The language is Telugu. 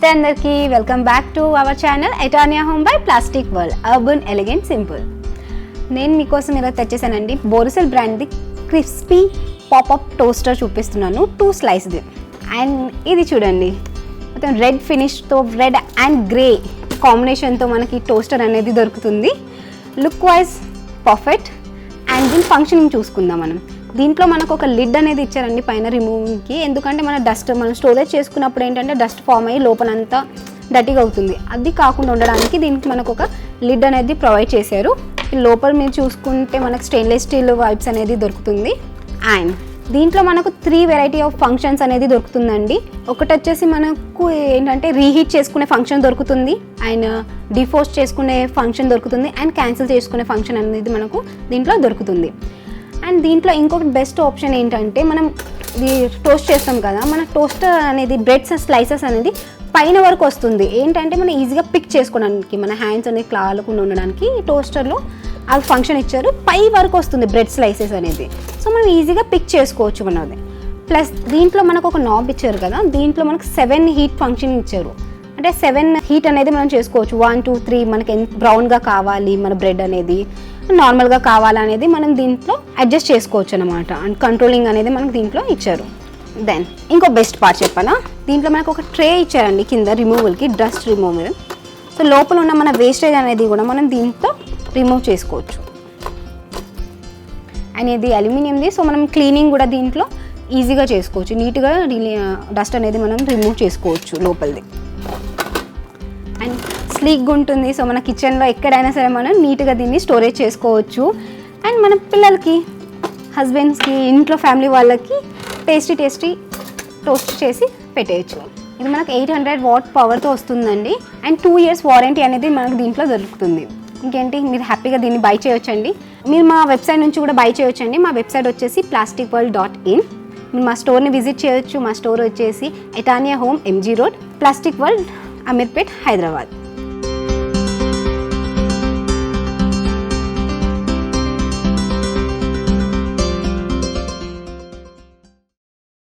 నమస్తే అందరికీ, welcome back to our channel Etania home by plastic world urban elegant simple. నేను మీకోసం ఇలా తెచ్చేసానండి బోరుసిల్ బ్రాండ్ది క్రిస్పీ పాపప్ టోస్టర్ చూపిస్తున్నాను. 2 స్లైస్ది. అండ్ ఇది చూడండి, మొత్తం రెడ్ ఫినిష్తో, రెడ్ అండ్ గ్రే కాంబినేషన్తో మనకి టోస్టర్ అనేది దొరుకుతుంది. Look wise perfect. అండ్ దీని ఫంక్షనింగ్ చూసుకుందాం మనం. దీంట్లో మనకు ఒక లిడ్ అనేది ఇచ్చారండి పైన రిమూవింగ్కి. ఎందుకంటే మనం స్టోరేజ్ చేసుకున్నప్పుడు ఏంటంటే డస్ట్ ఫామ్ అయ్యి లోపలంతా డర్టీగా అవుతుంది. అది కాకుండా ఉండడానికి దీనికి మనకు ఒక లిడ్ అనేది ప్రొవైడ్ చేశారు. లోపల మీరు చూసుకుంటే మనకు స్టెయిన్లెస్ స్టీల్ వైప్స్ అనేది దొరుకుతుంది. అండ్ దీంట్లో మనకు 3 వెరైటీ ఆఫ్ ఫంక్షన్స్ అనేది దొరుకుతుందండి. ఒకటి వచ్చేసి మనకు ఏంటంటే రీహీట్ చేసుకునే ఫంక్షన్ దొరుకుతుంది, అండ్ డిఫోస్ట్ చేసుకునే ఫంక్షన్ దొరుకుతుంది, అండ్ క్యాన్సిల్ చేసుకునే ఫంక్షన్ అనేది మనకు దీంట్లో దొరుకుతుంది. అండ్ దీంట్లో ఇంకొకటి బెస్ట్ ఆప్షన్ ఏంటంటే మనం ఇది టోస్ట్ చేస్తాం కదా, మన టోస్టర్ అనేది బ్రెడ్స్ స్లైసెస్ అనేది పైన వరకు వస్తుంది. ఏంటంటే మనం ఈజీగా పిక్ చేసుకోవడానికి, మన హ్యాండ్స్ అనేది కాలకుండా ఉండడానికి ఈ టోస్టర్లో అది ఫంక్షన్ ఇచ్చారు. పై వరకు వస్తుంది బ్రెడ్ స్లైసెస్ అనేది. సో మనం ఈజీగా పిక్ చేసుకోవచ్చు మనది. ప్లస్ దీంట్లో మనకు ఒక నాబ్ ఇచ్చారు కదా, దీంట్లో మనకు 7 హీట్ ఫంక్షన్ ఇచ్చారు. అంటే 7 హీట్ అనేది మనం చేసుకోవచ్చు. 1, 2, 3 మనకి ఎంత బ్రౌన్గా కావాలి మన బ్రెడ్ అనేది, నార్మల్గా కావాలనేది మనం దీంట్లో అడ్జస్ట్ చేసుకోవచ్చు అనమాట. అండ్ కంట్రోలింగ్ అనేది మనకు దీంట్లో ఇచ్చారు. దెన్ ఇంకో బెస్ట్ పార్ట్ చెప్పాలా, దీంట్లో మనకు ఒక ట్రే ఇచ్చారండి కింద రిమూవల్కి, డస్ట్ రిమూవల్. సో లోపల ఉన్న మన వేస్టేజ్ అనేది కూడా మనం దీంతో రిమూవ్ చేసుకోవచ్చు. అండ్ ఇది అల్యూమినియంది, సో మనం క్లీనింగ్ కూడా దీంట్లో ఈజీగా చేసుకోవచ్చు. నీట్గా డస్ట్ అనేది మనం రిమూవ్ చేసుకోవచ్చు లోపలిది. అండ్ స్లీక్గా ఉంటుంది. సో మన కిచెన్లో ఎక్కడైనా సరే మనం నీట్గా దీన్ని స్టోరేజ్ చేసుకోవచ్చు. అండ్ మన పిల్లలకి, హస్బెండ్స్కి, ఇంట్లో ఫ్యామిలీ వాళ్ళకి టేస్టీ టోస్ట్ చేసి పెట్టేయచ్చు. ఇది మనకు 800 వాట్ పవర్తో వస్తుందండి. అండ్ 2 ఇయర్స్ వారంటీ అనేది మనకు దీంట్లో దొరుకుతుంది. ఇంకేంటి, మీరు హ్యాపీగా దీన్ని బై చేయొచ్చండి. మీరు మా వెబ్సైట్ నుంచి కూడా బై చేయొచ్చండి. మా వెబ్సైట్ వచ్చేసి plasticworld.in. మీరు మా స్టోర్ని విజిట్ చేయొచ్చు. మా స్టోర్ వచ్చేసి Etania home, MG road, plastic world, Ameerpet, Hyderabad.